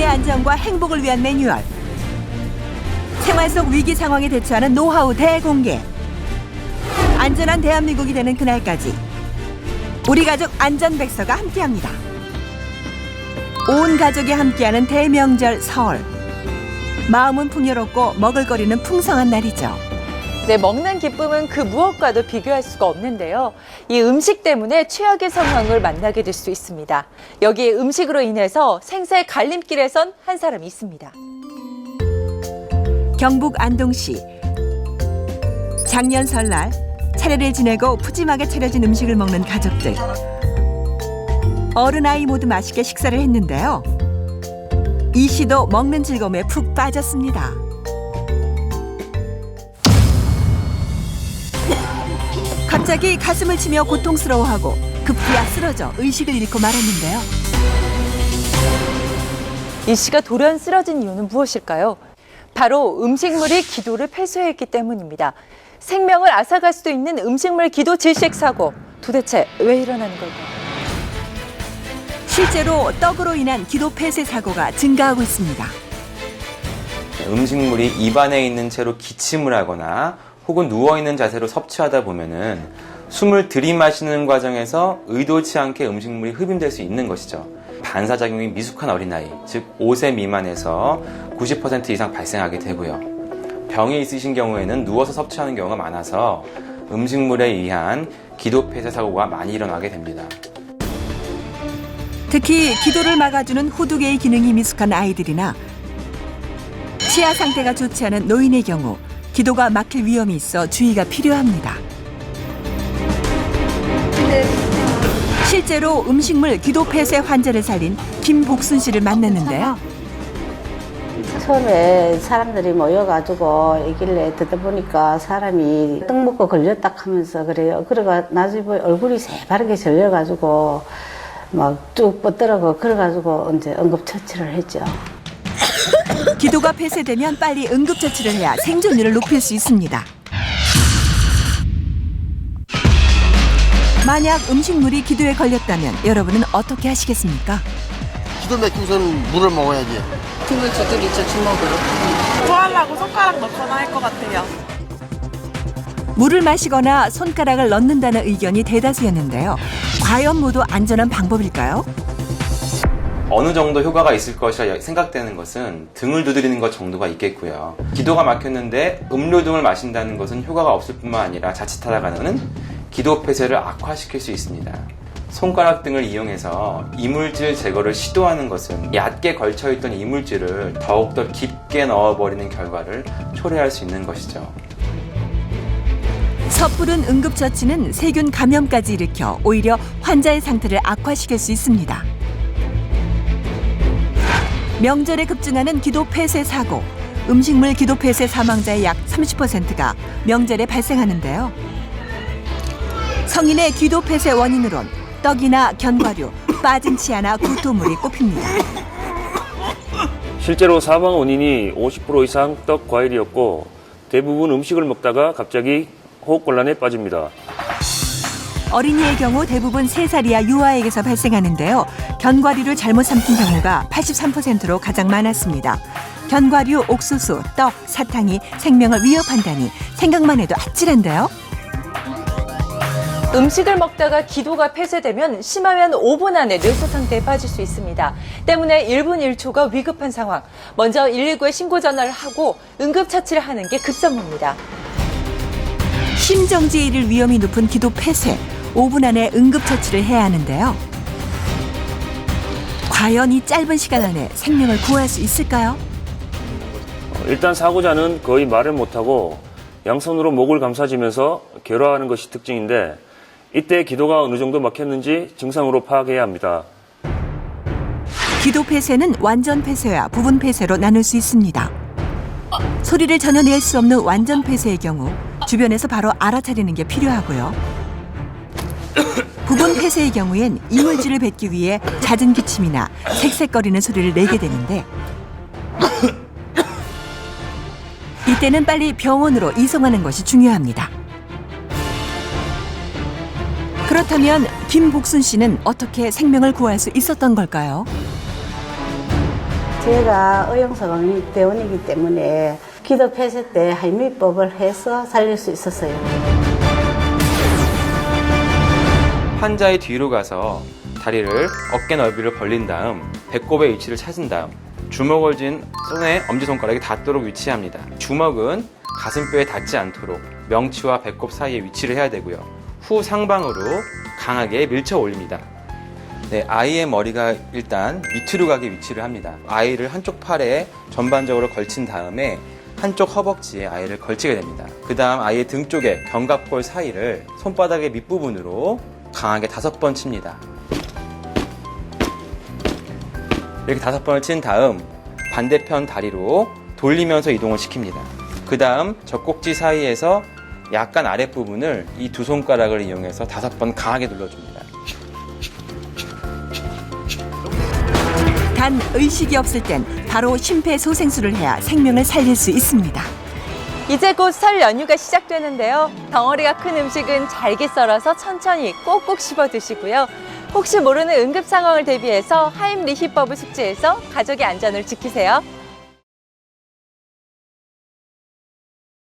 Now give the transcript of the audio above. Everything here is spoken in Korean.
국민의 안전과 행복을 위한 매뉴얼. 생활 속 위기 상황에 대처하는 노하우 대공개. 안전한 대한민국이 되는 그날까지 우리 가족 안전백서가 함께합니다. 온 가족이 함께하는 대명절 설. 마음은 풍요롭고 먹을거리는 풍성한 날이죠. 네, 먹는 기쁨은 그 무엇과도 비교할 수가 없는데요. 이 음식 때문에 최악의 상황을 만나게 될 수 있습니다. 여기에 음식으로 인해서 생사의 갈림길에 선 한 사람이 있습니다. 경북 안동시. 작년 설날 차례를 지내고 푸짐하게 차려진 음식을 먹는 가족들. 어른 아이 모두 맛있게 식사를 했는데요. 이 씨도 먹는 즐거움에 푹 빠졌습니다. 갑자기 가슴을 치며 고통스러워하고 급기야 쓰러져 의식을 잃고 말았는데요. 이 씨가 돌연 쓰러진 이유는 무엇일까요? 바로 음식물이 기도를 폐쇄했기 때문입니다. 생명을 앗아갈 수도 있는 음식물 기도 질식 사고. 도대체 왜 일어나는 걸까요? 실제로 떡으로 인한 기도 폐쇄 사고가 증가하고 있습니다. 음식물이 입안에 있는 채로 기침을 하거나 혹은 누워있는 자세로 섭취하다 보면은 숨을 들이마시는 과정에서 의도치 않게 음식물이 흡입될 수 있는 것이죠. 반사작용이 미숙한 어린아이, 즉 5세 미만에서 90% 이상 발생하게 되고요. 병이 있으신 경우에는 누워서 섭취하는 경우가 많아서 음식물에 의한 기도 폐쇄 사고가 많이 일어나게 됩니다. 특히 기도를 막아주는 호두개의 기능이 미숙한 아이들이나 치아 상태가 좋지 않은 노인의 경우 기도가 막힐 위험이 있어 주의가 필요합니다. 실제로 음식물 기도 폐쇄 환자를 살린 김복순 씨를 만났는데요. 처음에 사람들이 모여가지고 얘기를 듣다 보니까 사람이 떡 먹고 걸렸다 하면서 그래요. 그래가 나중에 얼굴이 새파랗게 절려가지고 막 쭉 뻗더라고. 그래가지고 이제 응급처치를 했죠. 기도가 폐쇄되면 빨리 응급처치를 해야 생존율을 높일 수 있습니다. 만약 음식물이 기도에 걸렸다면 여러분은 어떻게 하시겠습니까? 기도 막히고서는 물을 먹어야지. 등을 두드리죠, 주먹으로. 토하려고 손가락 넣거나 할 것 같아요. 물을 마시거나 손가락을 넣는다는 의견이 대다수였는데요. 과연 모두 안전한 방법일까요? 어느 정도 효과가 있을 것이라 생각되는 것은 등을 두드리는 것 정도가 있겠고요. 기도가 막혔는데 음료 등을 마신다는 것은 효과가 없을 뿐만 아니라 자칫하다가는 기도 폐쇄를 악화시킬 수 있습니다. 손가락 등을 이용해서 이물질 제거를 시도하는 것은 얕게 걸쳐있던 이물질을 더욱더 깊게 넣어버리는 결과를 초래할 수 있는 것이죠. 섣부른 응급처치는 세균 감염까지 일으켜 오히려 환자의 상태를 악화시킬 수 있습니다. 명절에 급증하는 기도 폐쇄 사고, 음식물 기도 폐쇄 사망자의 약 30%가 명절에 발생하는데요. 성인의 기도 폐쇄 원인으론 떡이나 견과류, 빠진 치아나 구토물이 꼽힙니다. 실제로 사망 원인이 50% 이상 떡, 과일이었고 대부분 음식을 먹다가 갑자기 호흡곤란에 빠집니다. 어린이의 경우 대부분 3살 이하 유아에게서 발생하는데요. 견과류를 잘못 삼킨 경우가 83%로 가장 많았습니다. 견과류, 옥수수, 떡, 사탕이 생명을 위협한다니 생각만 해도 아찔한데요. 음식을 먹다가 기도가 폐쇄되면 심하면 5분 안에 뇌소 상태에 빠질 수 있습니다. 때문에 1분 1초가 위급한 상황. 먼저 119에 신고 전화를 하고 응급처치를 하는 게 급선무입니다. 심정지에 이를 위험이 높은 기도 폐쇄, 5분 안에 응급처치를 해야 하는데요. 과연 이 짧은 시간 안에 생명을 구할 수 있을까요? 일단 사고자는 거의 말을 못하고 양손으로 목을 감싸지면서 괴로워하는 것이 특징인데 이때 기도가 어느 정도 막혔는지 증상으로 파악해야 합니다. 기도 폐쇄는 완전 폐쇄와 부분 폐쇄로 나눌 수 있습니다. 소리를 전혀 낼 수 없는 완전 폐쇄의 경우 주변에서 바로 알아차리는 게 필요하고요. 부분 폐쇄의 경우엔 이물질을 뱉기 위해 잦은 기침이나 색색거리는 소리를 내게 되는데 이때는 빨리 병원으로 이송하는 것이 중요합니다. 그렇다면 김복순 씨는 어떻게 생명을 구할 수 있었던 걸까요? 제가 의용소방대원이기 때문에 기도 폐쇄 때 할미법을 해서 살릴 수 있었어요. 환자의 뒤로 가서 다리를 어깨 넓이를 벌린 다음 배꼽의 위치를 찾은 다음 주먹을 쥔 손에 엄지손가락이 닿도록 위치합니다. 주먹은 가슴뼈에 닿지 않도록 명치와 배꼽 사이에 위치를 해야 되고요. 후 상방으로 강하게 밀쳐 올립니다. 네, 아이의 머리가 일단 밑으로 가게 위치를 합니다. 아이를 한쪽 팔에 전반적으로 걸친 다음에 한쪽 허벅지에 아이를 걸치게 됩니다. 그 다음 아이의 등 쪽에 견갑골 사이를 손바닥의 밑부분으로 강하게 5번 칩니다. 이렇게 5번을 친 다음 반대편 다리로 돌리면서 이동을 시킵니다. 그 다음 젖꼭지 사이에서 약간 아랫부분을 이 두 손가락을 이용해서 5번 강하게 눌러줍니다. 단 의식이 없을 땐 바로 심폐소생술을 해야 생명을 살릴 수 있습니다. 이제 곧 설 연휴가 시작되는데요. 덩어리가 큰 음식은 잘게 썰어서 천천히 꼭꼭 씹어 드시고요. 혹시 모르는 응급 상황을 대비해서 하임리히법을 숙지해서 가족의 안전을 지키세요.